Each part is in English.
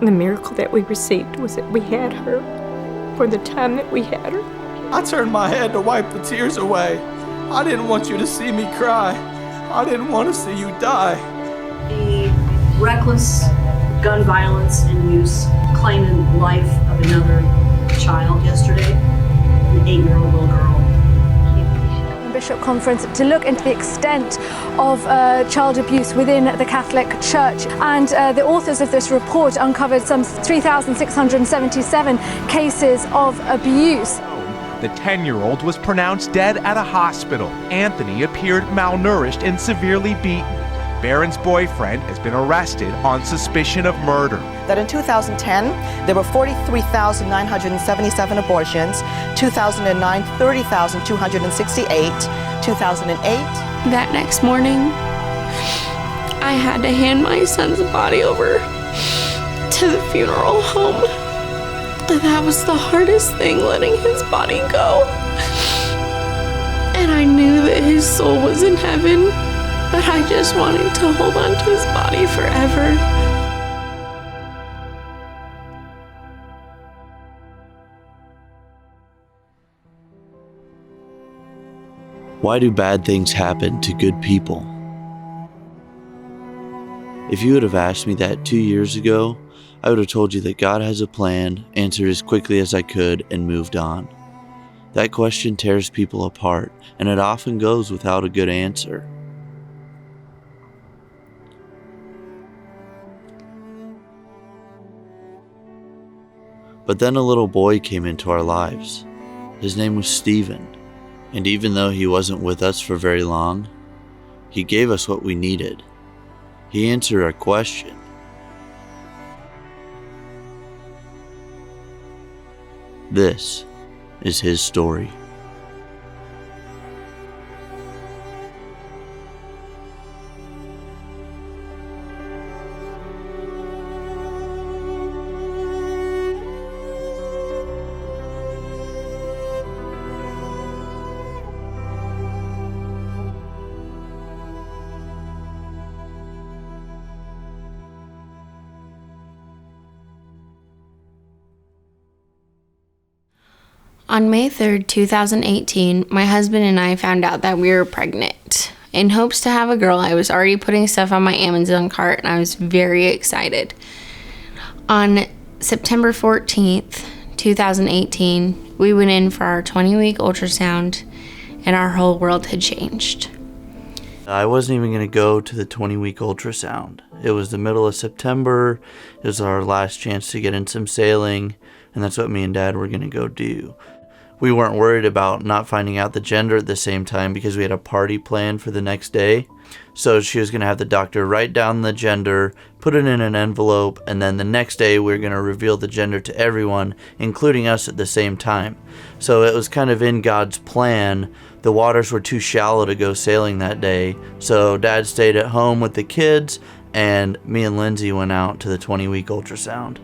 The miracle that we received was that we had her for the time that we had her. I turned my head to wipe the tears away. I didn't want you to see me cry. I didn't want to see you die. The reckless gun violence and use claiming the life of another child yesterday, an 8-year-old little girl. Bishop Conference to look into the extent of child abuse within the Catholic Church, and the authors of this report uncovered some 3,677 cases of abuse. The 10-year-old was pronounced dead at a hospital. Anthony appeared malnourished and severely beaten. Barron's boyfriend has been arrested on suspicion of murder. That in 2010, there were 43,977 abortions, 2009, 30,268, 2008. That next morning, I had to hand my son's body over to the funeral home. That was the hardest thing, letting his body go. And I knew that his soul was in heaven, but I just wanted to hold on to his body forever. Why do bad things happen to good people? If you would have asked me that 2 years ago, I would have told you that God has a plan, answered as quickly as I could, and moved on. That question tears people apart, and it often goes without a good answer. But then a little boy came into our lives. His name was Stephen, and even though he wasn't with us for very long, he gave us what we needed. He answered our question. This is his story. On May 3rd, 2018, my husband and I found out that we were pregnant. In hopes to have a girl, I was already putting stuff on my Amazon cart, and I was very excited. On September 14th, 2018, we went in for our 20-week ultrasound, and our whole world had changed. I wasn't even going to go to the 20-week ultrasound. It was the middle of September. It was our last chance to get in some sailing, and that's what me and Dad were going to go do. We weren't worried about not finding out the gender at the same time because we had a party planned for the next day. So she was going to have the doctor write down the gender, put it in an envelope, and then the next day we were going to reveal the gender to everyone, including us at the same time. So it was kind of in God's plan. The waters were too shallow to go sailing that day, so Dad stayed at home with the kids, and me and Lyndsey went out to the 20-week ultrasound.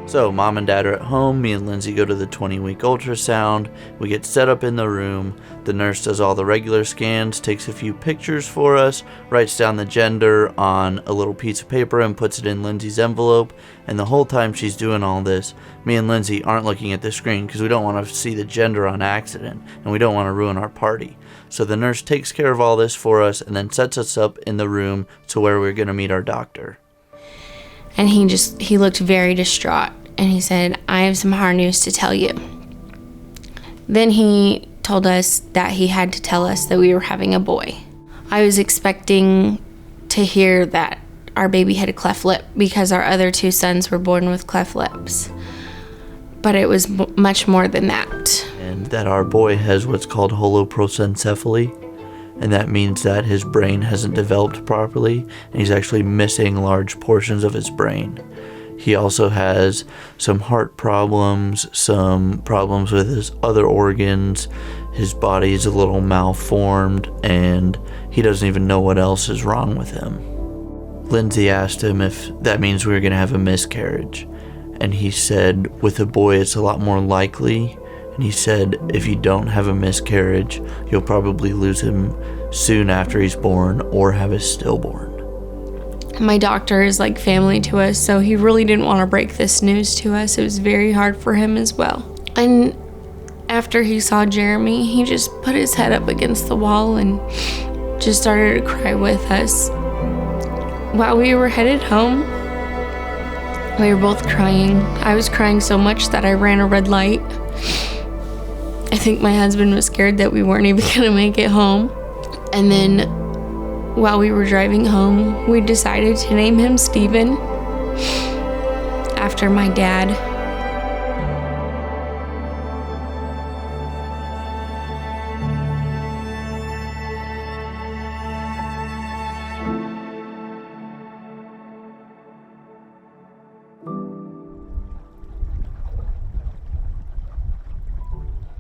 So Mom and Dad are at home, me and Lyndsey go to the 20-week ultrasound, we get set up in the room, the nurse does all the regular scans, takes a few pictures for us, writes down the gender on a little piece of paper and puts it in Lyndsey's envelope, and the whole time she's doing all this, me and Lyndsey aren't looking at the screen because we don't want to see the gender on accident, and we don't want to ruin our party. So the nurse takes care of all this for us and then sets us up in the room to where we're going to meet our doctor. And he looked very distraught. And he said, I have some hard news to tell you. Then he told us that he had to tell us that we were having a boy. I was expecting to hear that our baby had a cleft lip because our other two sons were born with cleft lips. But it was much more than that. And that our boy has what's called holoprosencephaly. And that means that his brain hasn't developed properly, and he's actually missing large portions of his brain. He also has some heart problems, some problems with his other organs. His body is a little malformed, and he doesn't even know what else is wrong with him. Lyndsey asked him if that means we were going to have a miscarriage. And he said with a boy it's a lot more likely, And he said if you don't have a miscarriage, you'll probably lose him soon after he's born or have a stillborn. My doctor is like family to us, so he really didn't want to break this news to us. It was very hard for him as well. And after he saw Jeremy, he just put his head up against the wall and just started to cry with us. While we were headed home, we were both crying. I was crying so much that I ran a red light. I think my husband was scared that we weren't even gonna make it home. And then while we were driving home, we decided to name him Stephen after my dad.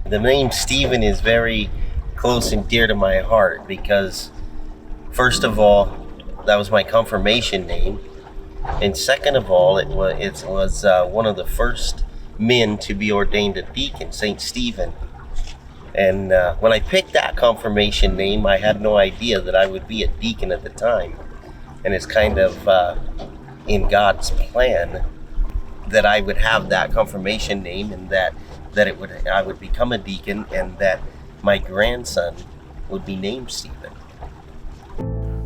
The name Stephen is very close and dear to my heart because, first of all, that was my confirmation name, and second of all, it was one of the first men to be ordained a deacon, St. Stephen. And when I picked that confirmation name, I had no idea that I would be a deacon at the time, and it's kind of in God's plan that I would have that confirmation name, and that I would become a deacon, and that my grandson would be named Stephen.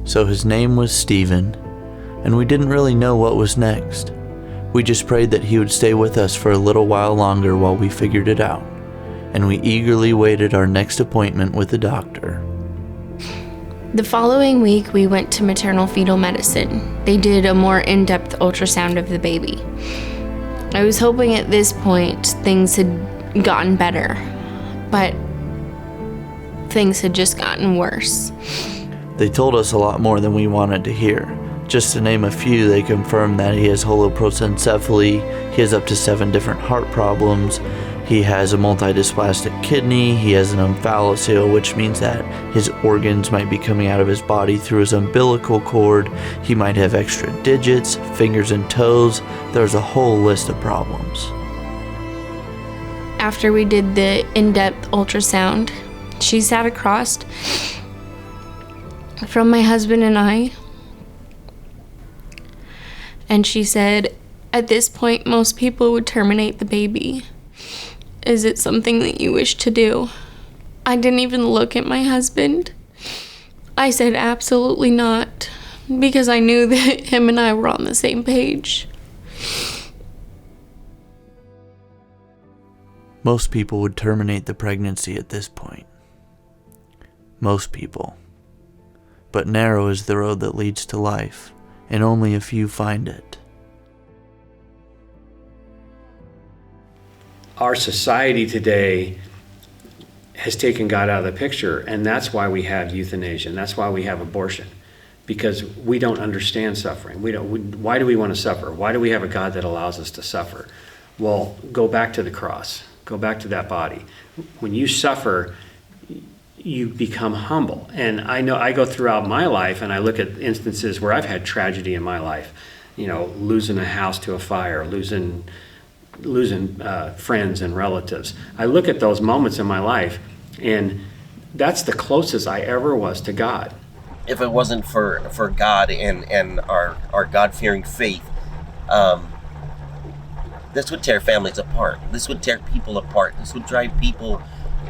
So his name was Stephen, and we didn't really know what was next. We just prayed that he would stay with us for a little while longer while we figured it out, and we eagerly waited our next appointment with the doctor. The following week, we went to maternal fetal medicine. They did a more in-depth ultrasound of the baby. I was hoping at this point things had gotten better, but things had just gotten worse. They told us a lot more than we wanted to hear. Just to name a few, they confirmed that he has holoprosencephaly, he has up to 7 different heart problems, he has a multidysplastic kidney, he has an omphalocele, which means that his organs might be coming out of his body through his umbilical cord, he might have extra digits, fingers and toes. There's a whole list of problems. After we did the in-depth ultrasound, she sat across from my husband and I, and she said, at this point, most people would terminate the baby. Is it something that you wish to do? I didn't even look at my husband. I said absolutely not, because I knew that him and I were on the same page. Most people would terminate the pregnancy at this point. Most people. But narrow is the road that leads to life, and only a few find it. Our society today has taken God out of the picture, and that's why we have euthanasia, and that's why we have abortion, because we don't understand suffering. Why do we want to suffer? Why do we have a God that allows us to suffer? Well, go back to the cross. Go back to that body. When you suffer, you become humble. And I know I go throughout my life and I look at instances where I've had tragedy in my life, losing a house to a fire, losing friends and relatives. I look at those moments in my life, and that's the closest I ever was to God. If it wasn't for God and our God-fearing faith, this would tear families apart. This would tear people apart. This would drive people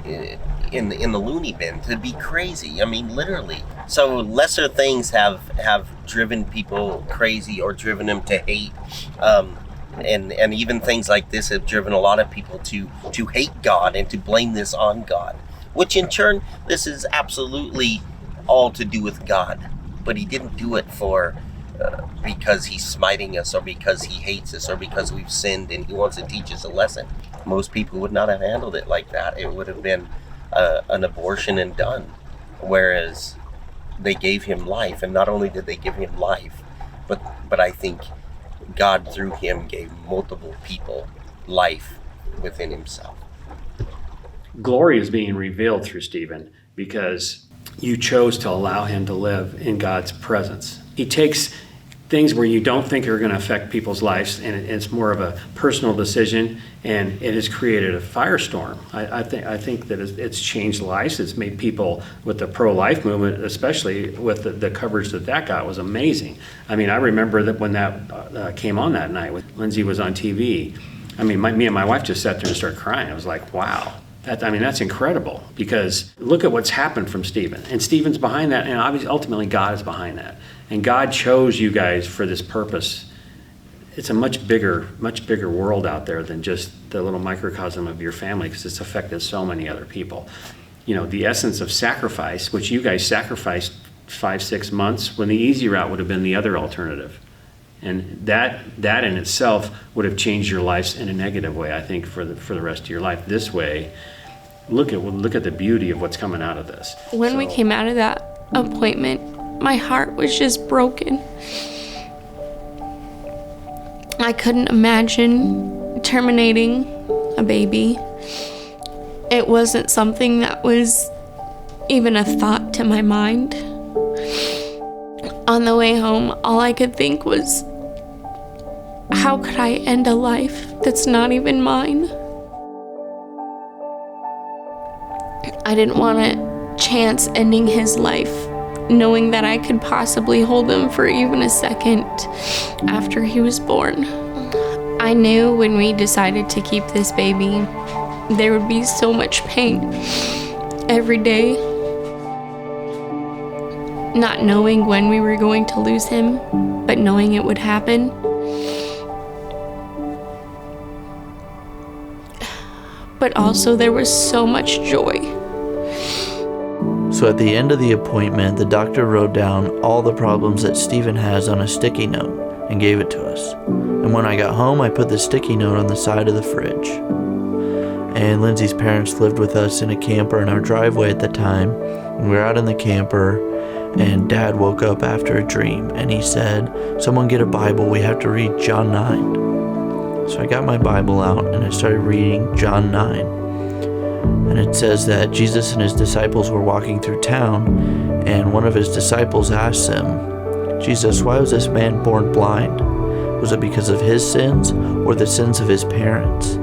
in the loony bin to be crazy. I mean, literally. So lesser things have driven people crazy or driven them to hate. And even things like this have driven a lot of people to hate God and to blame this on God, which in turn, this is absolutely all to do with God. But he didn't do it because he's smiting us, or because he hates us, or because we've sinned and he wants to teach us a lesson. Most people would not have handled it like that. It would have been an abortion and done. Whereas they gave him life, and not only did they give him life, but I think God through him gave multiple people life within himself. Glory is being revealed through Stephen because you chose to allow him to live in God's presence. He takes things where you don't think are going to affect people's lives, and it's more of a personal decision, and it has created a firestorm. I think that it's changed lives. It's made people, with the pro-life movement, especially with the coverage that got, was amazing. I mean, I remember that when that came on that night, when Lyndsey was on TV, I mean, me and my wife just sat there and started crying. I was like, wow. That's incredible, because look at what's happened from Stephen. And Stephen's behind that, and obviously, ultimately, God is behind that. And God chose you guys for this purpose. It's a much bigger world out there than just the little microcosm of your family, because it's affected so many other people. You know, the essence of sacrifice, which you guys sacrificed 5-6 months, when the easy route would have been the other alternative. And that in itself would have changed your lives in a negative way, I think, for the rest of your life. This way, look at the beauty of what's coming out of this. When we came out of that appointment, my heart was just broken. I couldn't imagine terminating a baby. It wasn't something that was even a thought to my mind. On the way home, all I could think was, how could I end a life that's not even mine? I didn't want to chance ending his life knowing that I could possibly hold him for even a second after he was born. I knew when we decided to keep this baby, there would be so much pain every day, not knowing when we were going to lose him, but knowing it would happen. But also there was so much joy. So at the end of the appointment, the doctor wrote down all the problems that Stephen has on a sticky note and gave it to us. And when I got home, I put the sticky note on the side of the fridge. And Lyndsey's parents lived with us in a camper in our driveway at the time. And we were out in the camper, and Dad woke up after a dream, and he said, "Someone get a Bible, we have to read John 9. So I got my Bible out, and I started reading John 9. And it says that Jesus and his disciples were walking through town, and one of his disciples asked him, "Jesus, why was this man born blind? Was it because of his sins or the sins of his parents?"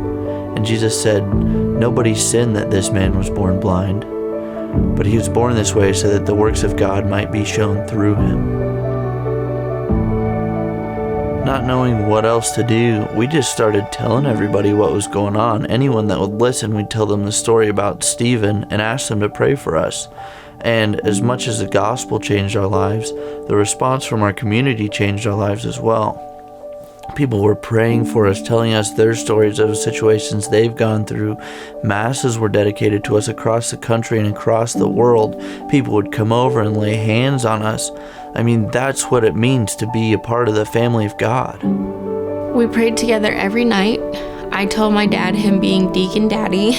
And Jesus said, "Nobody sinned that this man was born blind, but he was born this way so that the works of God might be shown through him." Not knowing what else to do, we just started telling everybody what was going on. Anyone that would listen, we'd tell them the story about Stephen and ask them to pray for us. And as much as the gospel changed our lives, the response from our community changed our lives as well. People were praying for us, telling us their stories of situations they've gone through. Masses were dedicated to us across the country and across the world. People would come over and lay hands on us. I mean, that's what it means to be a part of the family of God. We prayed together every night. I told my dad, him being Deacon Daddy,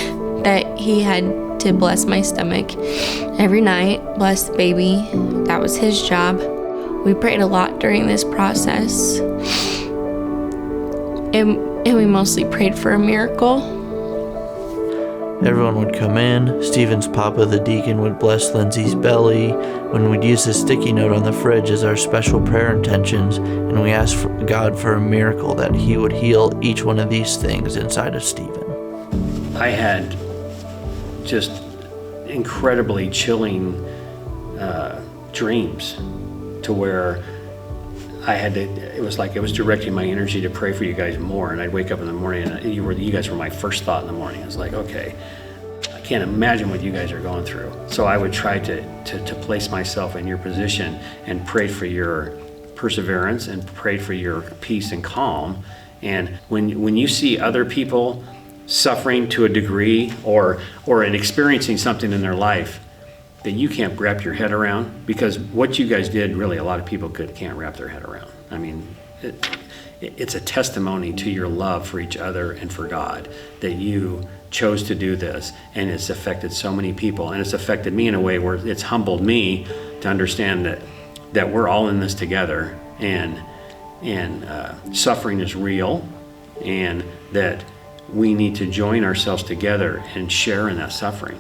that he had to bless my stomach every night, bless the baby. That was his job. We prayed a lot during this process. And we mostly prayed for a miracle. Everyone would come in. Stephen's papa, the deacon, would bless Lyndsey's belly. When we'd use the sticky note on the fridge as our special prayer intentions, and we asked God for a miracle that he would heal each one of these things inside of Stephen. I had just incredibly chilling dreams, to where it was like it was directing my energy to pray for you guys more. And I'd wake up in the morning, and you guys were my first thought in the morning. I was like, okay, I can't imagine what you guys are going through. So I would try to place myself in your position and pray for your perseverance and pray for your peace and calm. And when you see other people suffering to a degree or experiencing something in their life that you can't wrap your head around, because what you guys did, really, a lot of people can't wrap their head around. I mean, it's a testimony to your love for each other and for God that you chose to do this, and it's affected so many people, and it's affected me in a way where it's humbled me to understand that we're all in this together, and suffering is real, and that we need to join ourselves together and share in that suffering.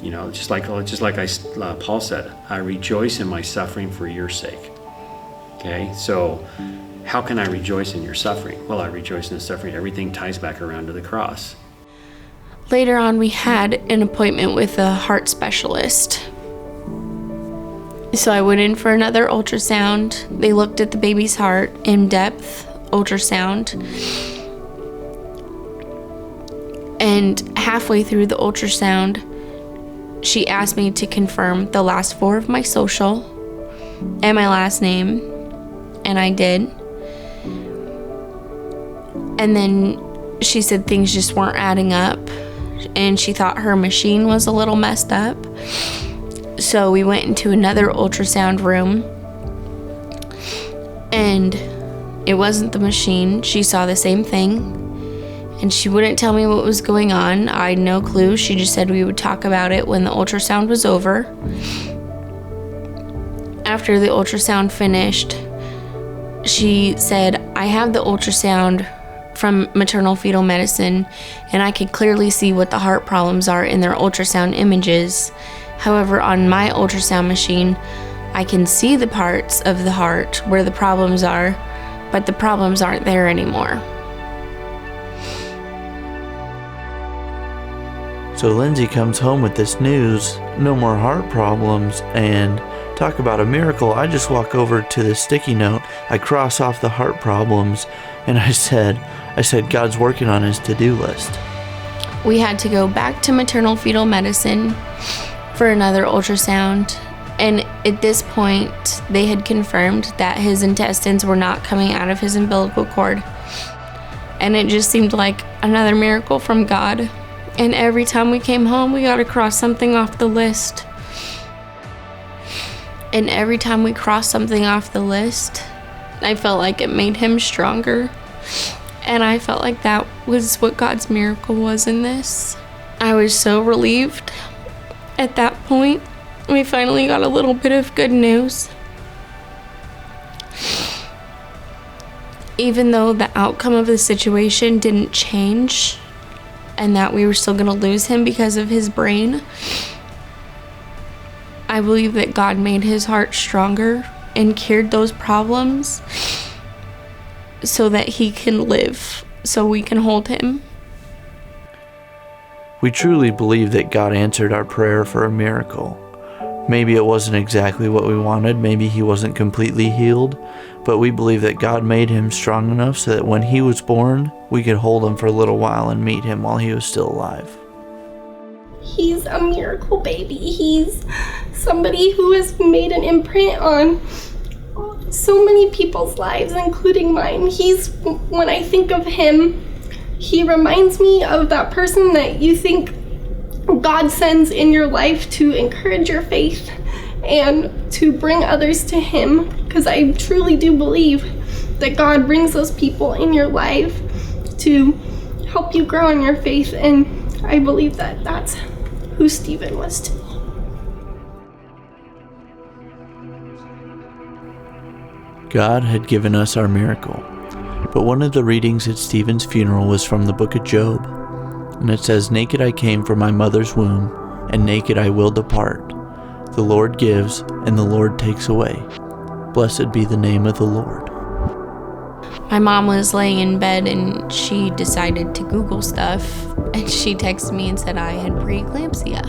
You know, just like Paul said, I rejoice in my suffering for your sake. Okay, so how can I rejoice in your suffering? Well, I rejoice in the suffering. Everything ties back around to the cross. Later on, we had an appointment with a heart specialist. So I went in for another ultrasound. They looked at the baby's heart, in-depth ultrasound. And halfway through the ultrasound, she asked me to confirm the last 4 of my social and my last name, and I did. And then she said things just weren't adding up, and she thought her machine was a little messed up. So we went into another ultrasound room, and it wasn't the machine. She saw the same thing, and she wouldn't tell me what was going on. I had no clue. She just said we would talk about it when the ultrasound was over. After the ultrasound finished, she said, I have the ultrasound from maternal fetal medicine, and I could clearly see what the heart problems are in their ultrasound images. However, on my ultrasound machine, I can see the parts of the heart where the problems are, but the problems aren't there anymore. So Lyndsey comes home with this news, no more heart problems, and talk about a miracle. I just walk over to the sticky note, I cross off the heart problems, and I said, God's working on his to-do list. We had to go back to maternal fetal medicine for another ultrasound, and at this point they had confirmed that his intestines were not coming out of his umbilical cord, and it just seemed like another miracle from God. And every time we came home, we got to cross something off the list, and every time we crossed something off the list, I felt like it made him stronger, and I felt like that was what God's miracle was in this. I was so relieved. At that point, we finally got a little bit of good news. Even though the outcome of the situation didn't change, and that we were still going to lose him because of his brain, I believe that God made his heart stronger and cured those problems so that he can live, so we can hold him. We truly believe that God answered our prayer for a miracle. Maybe it wasn't exactly what we wanted, maybe he wasn't completely healed, but we believe that God made him strong enough so that when he was born, we could hold him for a little while and meet him while he was still alive. He's a miracle baby. He's somebody who has made an imprint on so many people's lives, including mine. When I think of him, he reminds me of that person that you think God sends in your life to encourage your faith and to bring others to him, because I truly do believe that God brings those people in your life to help you grow in your faith, and I believe that that's who Stephen was to me. God had given us our miracle, but one of the readings at Stephen's funeral was from the book of Job, and it says, "Naked I came from my mother's womb, and naked I will depart. The Lord gives, and the Lord takes away. Blessed be the name of the Lord." My mom was laying in bed and she decided to Google stuff, and she texted me and said I had preeclampsia.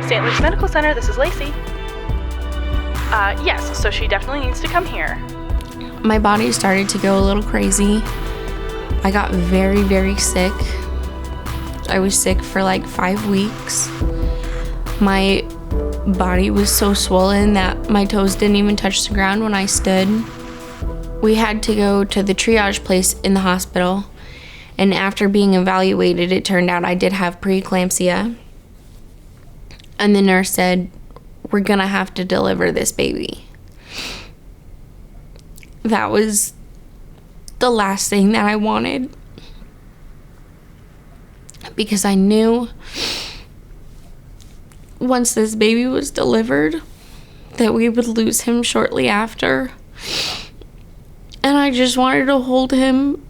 St. Luke's Medical Center, this is Lacey. Yes, so she definitely needs to come here. My body started to go a little crazy. I got very, very sick. I was sick for like 5 weeks. My body was so swollen that my toes didn't even touch the ground when I stood. We had to go to the triage place in the hospital, and after being evaluated, it turned out I did have preeclampsia. And the nurse said, "We're gonna have to deliver this baby." That was the last thing that I wanted, because I knew once this baby was delivered, that we would lose him shortly after. And I just wanted to hold him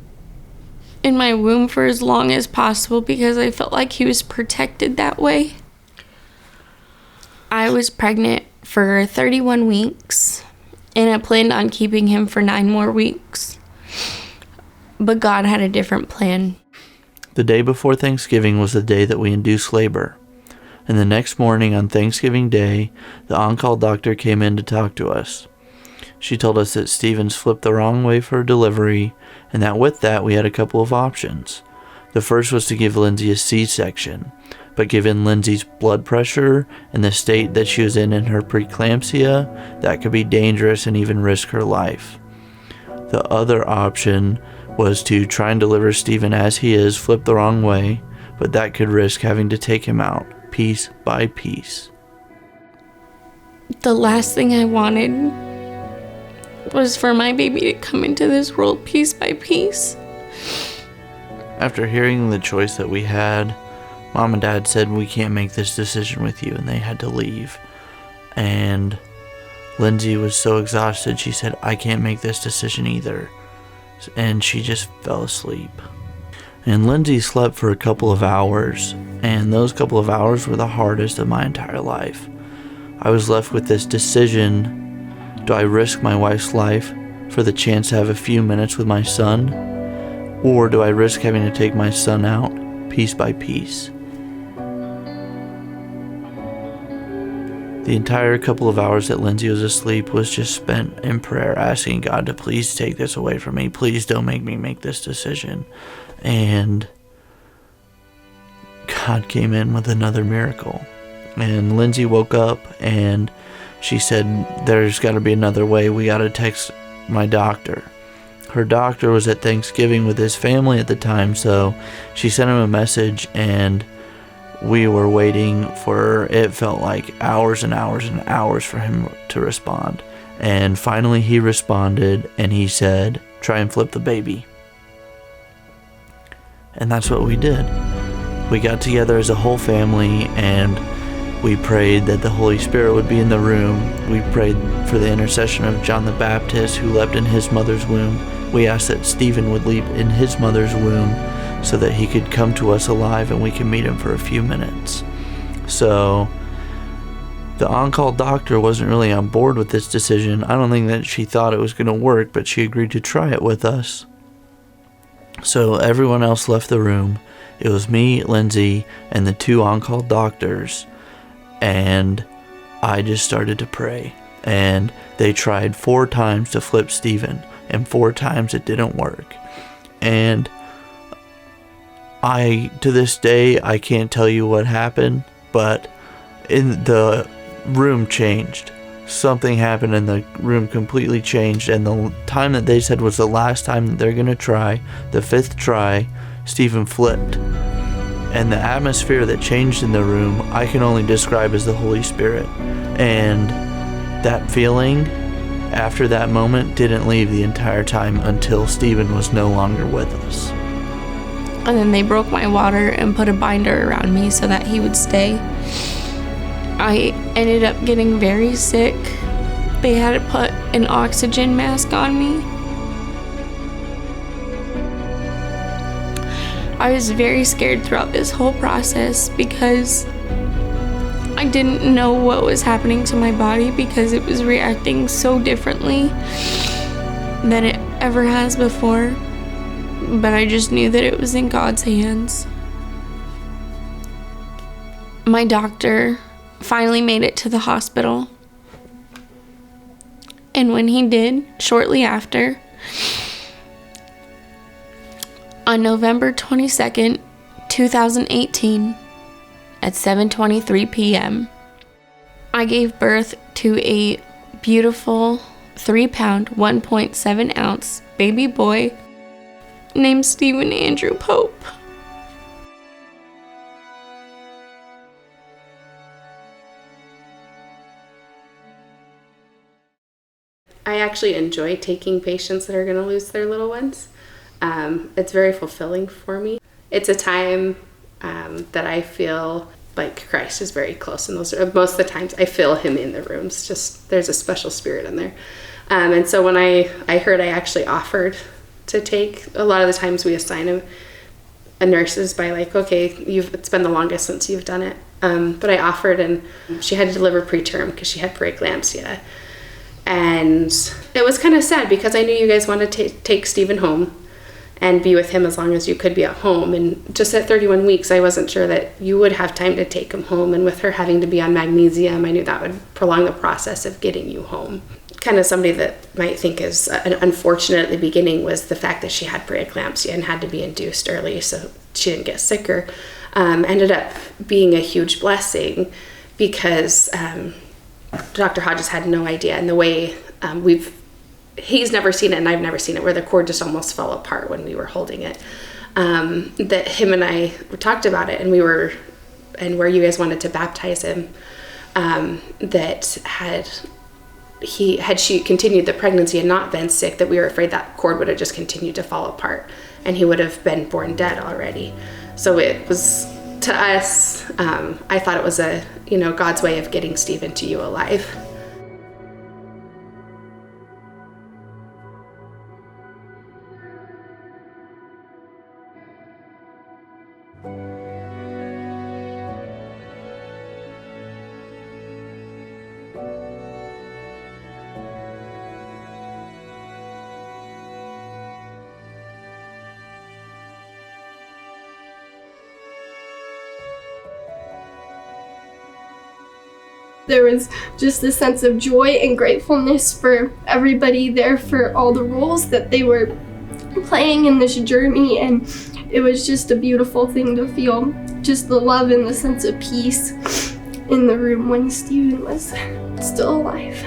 in my womb for as long as possible because I felt like he was protected that way. I was pregnant for 31 weeks, and I planned on keeping him for 9 more weeks. But God had a different plan. The day before Thanksgiving was the day that we induced labor. And the next morning on Thanksgiving Day, the on-call doctor came in to talk to us. She told us that Stephen's flipped the wrong way for delivery, and that with that we had a couple of options. The first was to give Lyndsey a C-section, but given Lyndsey's blood pressure and the state that she was in her preeclampsia, that could be dangerous and even risk her life. The other option was to try and deliver Stephen as he is, flip the wrong way, but that could risk having to take him out piece by piece. The last thing I wanted was for my baby to come into this world piece by piece. After hearing the choice that we had, Mom and Dad said we can't make this decision with you, and they had to leave. And Lyndsey was so exhausted, she said, I can't make this decision either. And she just fell asleep. And Lyndsey slept for a couple of hours, and those couple of hours were the hardest of my entire life. I was left with this decision. Do I risk my wife's life for the chance to have a few minutes with my son? Or do I risk having to take my son out piece by piece? The entire couple of hours that Lyndsey was asleep was just spent in prayer, asking God to please take this away from me. Please don't make me make this decision. And God came in with another miracle. And Lyndsey woke up and she said, there's got to be another way. We got to text my doctor. Her doctor was at Thanksgiving with his family at the time, so she sent him a message, and we were waiting for, it felt like hours and hours and hours for him to respond. And finally he responded, and he said, try and flip the baby. And that's what we did. We got together as a whole family, and we prayed that the Holy Spirit would be in the room. We prayed for the intercession of John the Baptist, who leapt in his mother's womb. We asked that Stephen would leap in his mother's womb so that he could come to us alive and we could meet him for a few minutes. So the on-call doctor wasn't really on board with this decision. I don't think that she thought it was going to work, but she agreed to try it with us. So everyone else left the room. It was me, Lyndsey, and the 2 on-call doctors. And I just started to pray. And they tried 4 times to flip Stephen, and 4 times it didn't work. And to this day, I can't tell you what happened, but in the room changed. Something happened and the room completely changed, and the time that they said was the last time that they're going to try, the 5th try, Stephen flipped. And the atmosphere that changed in the room, I can only describe as the Holy Spirit. And that feeling after that moment didn't leave the entire time until Stephen was no longer with us. And then they broke my water and put a binder around me so that he would stay. I ended up getting very sick. They had to put an oxygen mask on me. I was very scared throughout this whole process because I didn't know what was happening to my body because it was reacting so differently than it ever has before. But I just knew that it was in God's hands. My doctor finally made it to the hospital. And when he did, shortly after, on November 22nd, 2018, at 7:23 p.m., I gave birth to a beautiful 3-pound, 1.7 ounce baby boy named Stephen Andrew Pope. I actually enjoy taking patients that are going to lose their little ones. It's very fulfilling for me. It's a time that I feel like Christ is very close, and those are most of the times I feel him in the rooms. Just there's a special spirit in there. And so when I heard, I actually offered to take. A lot of the times we assign a nurses by like, okay, it's been the longest since you've done it. But I offered, and she had to deliver preterm because she had preeclampsia. And it was kind of sad because I knew you guys wanted to take Stephen home and be with him as long as you could be at home. And just at 31 weeks, I wasn't sure that you would have time to take him home. And with her having to be on magnesium, I knew that would prolong the process of getting you home. Kind of somebody that might think is unfortunate at the beginning was the fact that she had preeclampsia and had to be induced early so she didn't get sicker. Ended up being a huge blessing because Dr. Hodges had no idea. And the way he's never seen it and I've never seen it, where the cord just almost fell apart when we were holding it. That him and I talked about it, and where you guys wanted to baptize him, that had she continued the pregnancy and not been sick, that we were afraid that cord would have just continued to fall apart and he would have been born dead already. So it was, to us, I thought it was God's way of getting Stephen to you alive. There was just a sense of joy and gratefulness for everybody there, for all the roles that they were playing in this journey, and it was just a beautiful thing to feel, just the love and the sense of peace in the room when Stephen was still alive.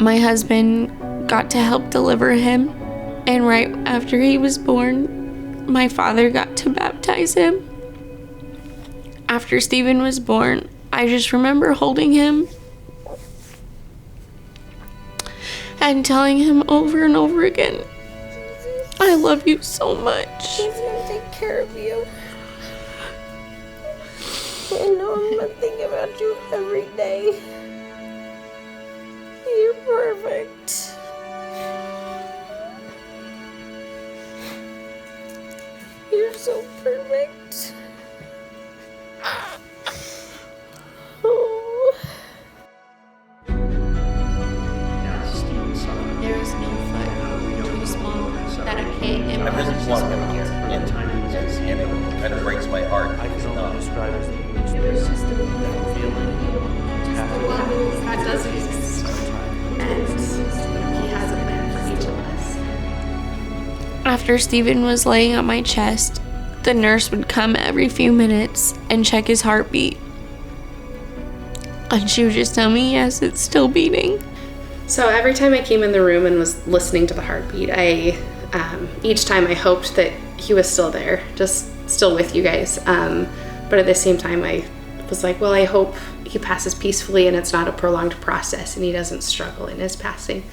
My husband got to help deliver him, and right after he was born, my father got to baptize him. After Stephen was born, I just remember holding him and telling him over and over again, I love you so much. He's gonna take care of you. I know I'm gonna think about you every day. You're perfect. You're so perfect. Oh. There is no foot too small that I can't. I really want him here, and it kind of breaks my heart. I can only describe it as It was just a feeling. God does exist, and he has a plan for each of us. After Stephen was laying on my chest, the nurse would come every few minutes and check his heartbeat. And she would just tell me, yes, it's still beating. So every time I came in the room and was listening to the heartbeat, each time I hoped that he was still there, just still with you guys. But at the same time, I was like, well, I hope he passes peacefully and it's not a prolonged process and he doesn't struggle in his passing.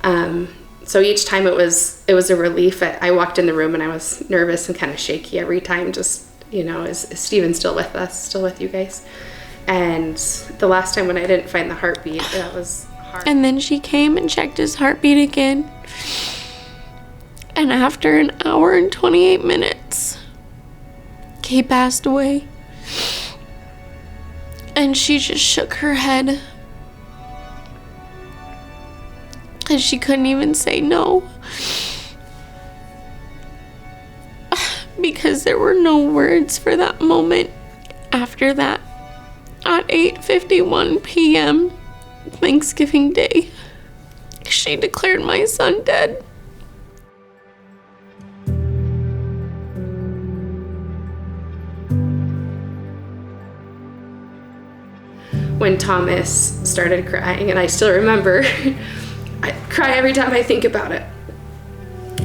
So each time it was a relief. I walked in the room and I was nervous and kind of shaky every time, just, is Stephen still with us, still with you guys? And the last time when I didn't find the heartbeat, that was hard. And then she came and checked his heartbeat again. And after an hour and 28 minutes, he passed away. And she just shook her head. And she couldn't even say no. Because there were no words for that moment. After that, at 8:51 p.m., Thanksgiving Day, she declared my son dead. When Thomas started crying, and I still remember, I cry every time I think about it.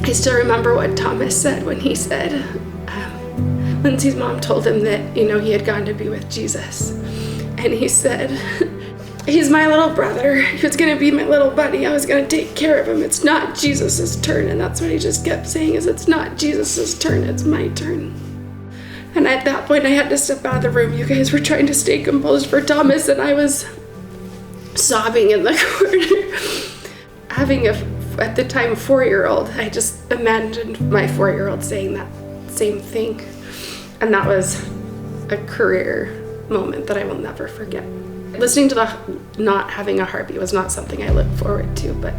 I still remember what Thomas said when he said, Lyndsey's mom told him that, he had gone to be with Jesus. And he said, he's my little brother. He was gonna be my little buddy. I was gonna take care of him. It's not Jesus's turn. And that's what he just kept saying, is it's not Jesus's turn, it's my turn. And at that point, I had to step out of the room. You guys were trying to stay composed for Thomas, and I was sobbing in the corner. Having at the time, 4-year-old, I just imagined my 4-year-old saying that same thing. And that was a career moment that I will never forget. Listening to the not having a heartbeat was not something I looked forward to, but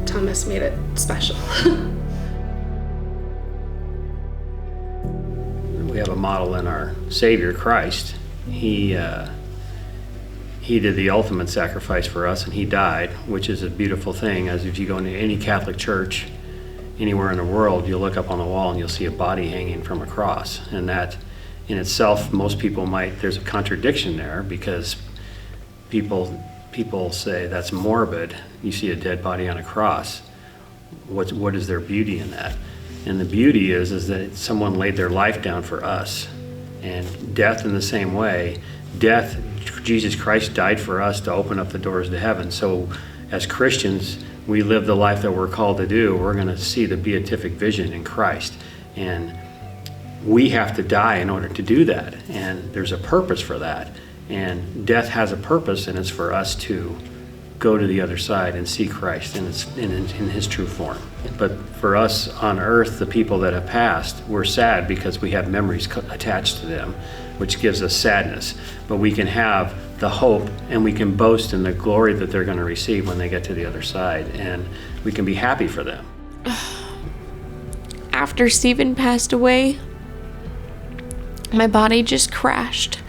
Thomas made it special. We have a model in our Savior, Christ. He did the ultimate sacrifice for us, and he died, which is a beautiful thing. As if you go into any Catholic church anywhere in the world, you'll look up on the wall and you'll see a body hanging from a cross. And that in itself, most people there's a contradiction there, because people say that's morbid. You see a dead body on a cross. What is their beauty in that? And the beauty is that someone laid their life down for us. And death in the same way, Jesus Christ died for us to open up the doors to heaven. So as Christians, we live the life that we're called to do. We're going to see the beatific vision in Christ. And we have to die in order to do that. And there's a purpose for that. And death has a purpose, and it's for us to go to the other side and see Christ in his true form. But for us on earth, the people that have passed, we're sad because we have memories attached to them, which gives us sadness. But we can have the hope, and we can boast in the glory that they're going to receive when they get to the other side, and we can be happy for them. After Stephen passed away, my body just crashed.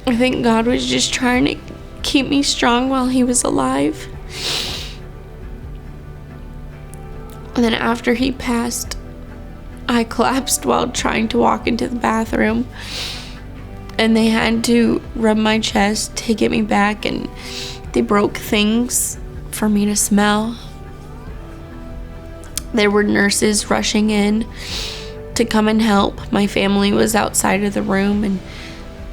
I think God was just trying to keep me strong while he was alive. And then after he passed, I collapsed while trying to walk into the bathroom. And they had to rub my chest to get me back, and they broke things for me to smell. There were nurses rushing in to come and help. My family was outside of the room, and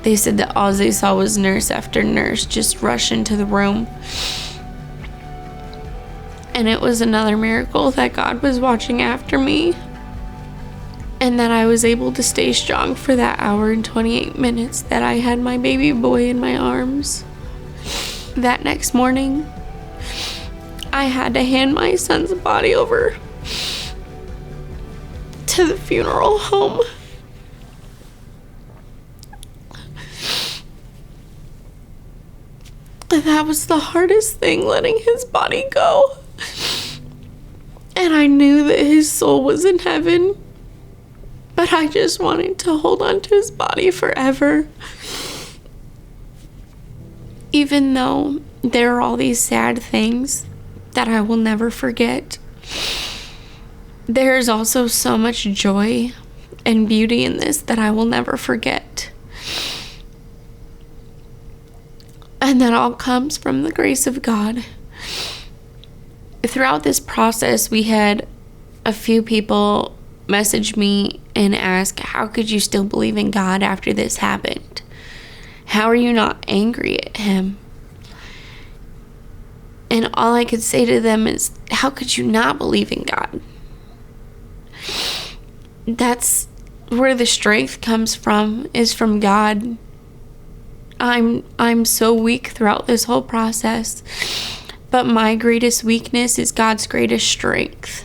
they said that all they saw was nurse after nurse just rush into the room. And it was another miracle that God was watching after me, and that I was able to stay strong for that hour and 28 minutes that I had my baby boy in my arms. That next morning, I had to hand my son's body over to the funeral home. That was the hardest thing, letting his body go. And I knew that his soul was in heaven, but I just wanted to hold on to his body forever. Even though there are all these sad things that I will never forget, there is also so much joy and beauty in this that I will never forget. And that all comes from the grace of God. Throughout this process, we had a few people message me and ask, how could you still believe in God after this happened? How are you not angry at him? And all I could say to them is, how could you not believe in God? That's where the strength comes from, is from God. I'm so weak throughout this whole process, but my greatest weakness is God's greatest strength.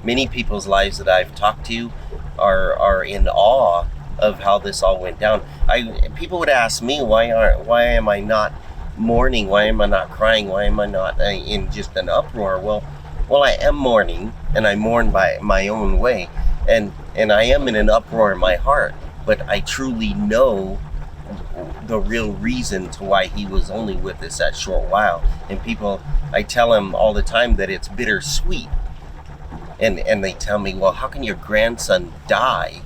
Many people's lives that I've talked to are in awe of how this all went down. People would ask me, why am I not mourning? Why am I not crying? Why am I not in just an uproar? Well, I am mourning, and I mourn by my own way, and I am in an uproar in my heart, but I truly know the real reason to why he was only with us that short while. And people, I tell them all the time that it's bittersweet. And they tell me, well, how can your grandson die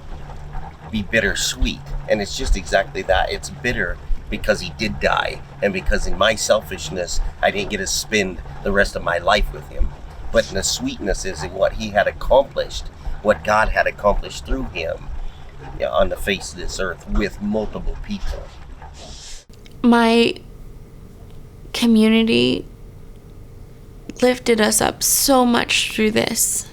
be bittersweet? And it's just exactly that. It's bitter because he did die, and because in my selfishness, I didn't get to spend the rest of my life with him. But the sweetness is in what he had accomplished, what God had accomplished through him on the face of this earth with multiple people. My community lifted us up so much through this.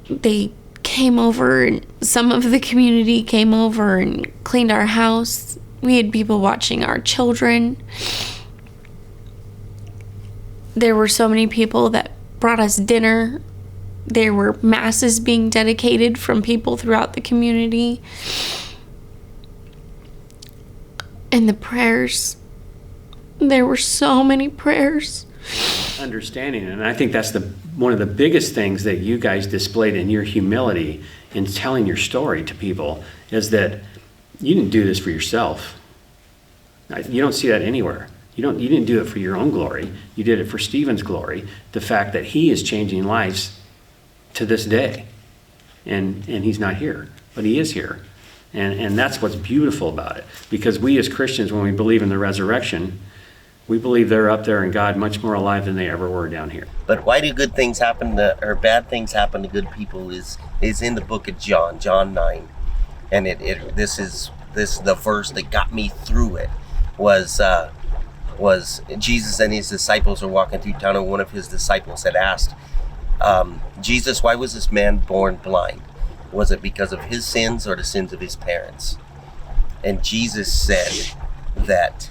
they came over, and some of the community came over and cleaned our house. We had people watching our children. There were so many people that brought us dinner. There were masses being dedicated from people throughout the community. And the prayers, there were so many prayers. Understanding, and I think that's one of the biggest things that you guys displayed in your humility in telling your story to people, is that you didn't do this for yourself. You don't see that anywhere. You didn't do it for your own glory. You did it for Stephen's glory. The fact that he is changing lives to this day, and he's not here, but he is here, and that's what's beautiful about it. Because we as Christians, when we believe in the resurrection, we believe they're up there in God much more alive than they ever were down here. But why do good things happen to, or bad things happen to good people is in the book of John 9, and this is the verse that got me through it. Was Jesus and his disciples were walking through town, and one of his disciples had asked Jesus, why was this man born blind? Was it because of his sins or the sins of his parents? And Jesus said that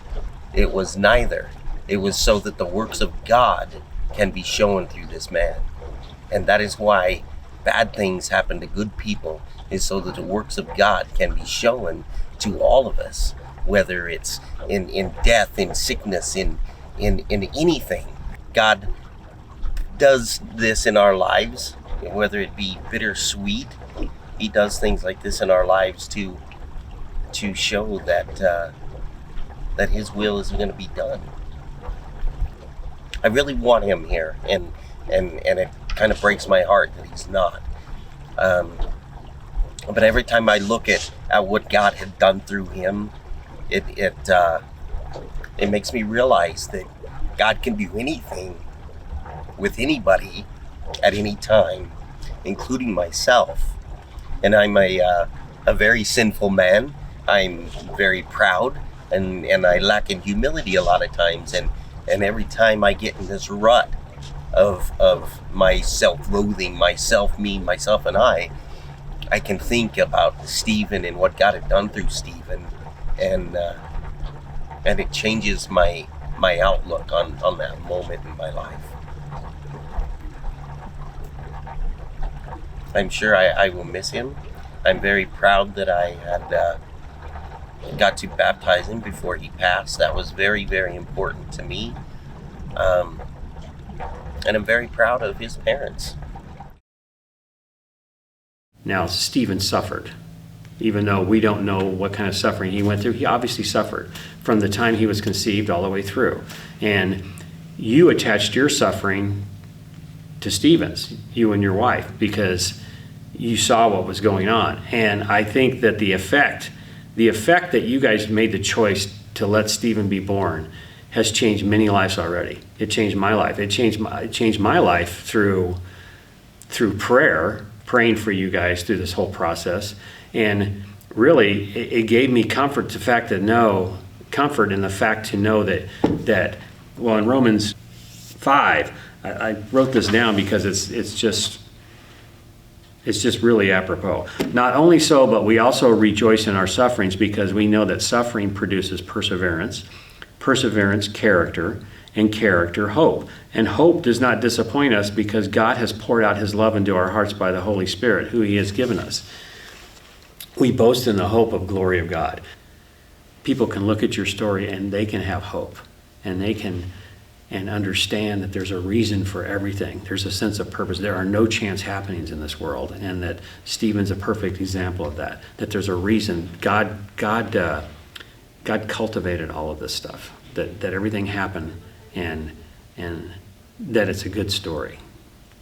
it was neither. It was so that the works of God can be shown through this man. And that is why bad things happen to good people, is so that the works of God can be shown to all of us, whether it's in death, in sickness, in anything. God does this in our lives, whether it be bittersweet. He does things like this in our lives to show that his will is going to be done. I really want him here, and it kind of breaks my heart that he's not. But every time I look at what God had done through him, it makes me realize that God can do anything with anybody at any time, including myself. And I'm a very sinful man. I'm very proud, and I lack in humility a lot of times. And every time I get in this rut of my self-loathing, myself, me, myself, and I can think about Stephen and what God had done through Stephen, and it changes my outlook on that moment in my life. I'm sure I will miss him. I'm very proud that I had got to baptize him before he passed. That was very, very important to me. And I'm very proud of his parents. Now, Stephen suffered. Even though we don't know what kind of suffering he went through, he obviously suffered from the time he was conceived all the way through. And you attached your suffering to Stephen's, you and your wife, because you saw what was going on. And I think that the effect that you guys made the choice to let Stephen be born has changed many lives already. It changed my life. It changed my life through prayer, praying for you guys through this whole process. And really, it gave me comfort in the fact to know that well, in Romans 5, I wrote this down because it's just really apropos. Not only so, but we also rejoice in our sufferings, because we know that suffering produces perseverance, character, and character, hope. And hope does not disappoint us, because God has poured out his love into our hearts by the Holy Spirit, who he has given us. We boast in the hope of glory of God. People can look at your story and they can have hope, and they can understand that there's a reason for everything. There's a sense of purpose. There are no chance happenings in this world, and that Stephen's a perfect example of that. That there's a reason. God cultivated all of this stuff. That everything happened, and that it's a good story.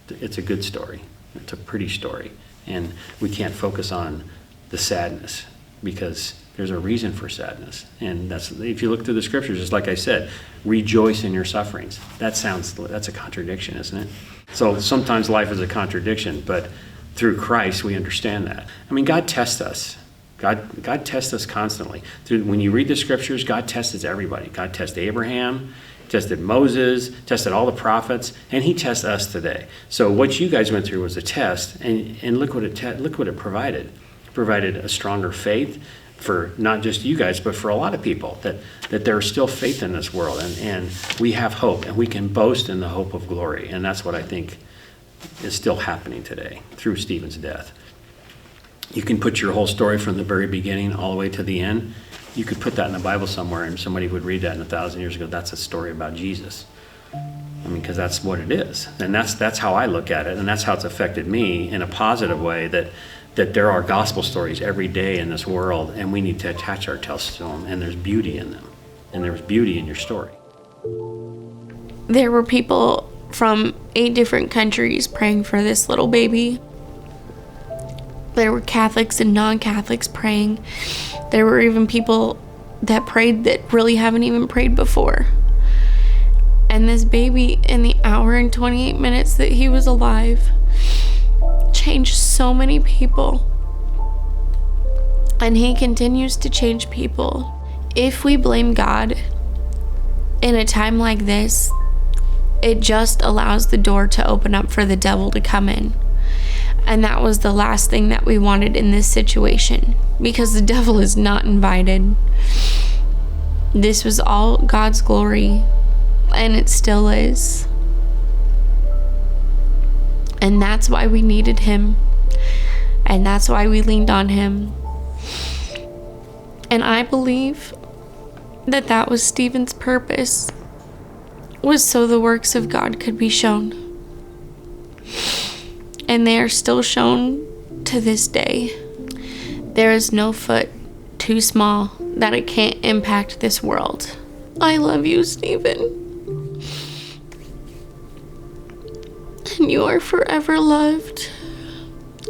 It's a good story. It's a pretty story, and we can't focus on the sadness, because there's a reason for sadness. And that's, if you look through the scriptures, just like I said, rejoice in your sufferings. That's a contradiction, isn't it? So sometimes life is a contradiction, but through Christ we understand that. I mean, God tests us. God tests us constantly. When you read the scriptures, God tests everybody. God tests Abraham, tested Moses, tested all the prophets, and he tests us today. So what you guys went through was a test, and look what it provided. It provided a stronger faith for not just you guys, but for a lot of people, that there's still faith in this world, and we have hope, and we can boast in the hope of glory. And that's what I think is still happening today through Stephen's death. You can put your whole story from the very beginning all the way to the end. You could put that in the Bible somewhere, and somebody would read that in 1,000 years ago. That's a story about Jesus. I mean, because that's what it is. And that's how I look at it, and that's how it's affected me in a positive way, that there are gospel stories every day in this world, and we need to attach ourselves to them, and there's beauty in them, and there's beauty in your story. There were people from 8 different countries praying for this little baby. There were Catholics and non-Catholics praying. There were even people that prayed that really haven't even prayed before. And this baby, in the hour and 28 minutes that he was alive, changed so many people. And he continues to change people. If we blame God in a time like this, it just allows the door to open up for the devil to come in. And that was the last thing that we wanted in this situation, because the devil is not invited. This was all God's glory, and it still is. And that's why we needed him, and that's why we leaned on him. And I believe that that was Stephen's purpose, was so the works of God could be shown. And they are still shown to this day. There is no foot too small that it can't impact this world. I love you, Stephen. And you are forever loved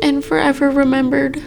and forever remembered.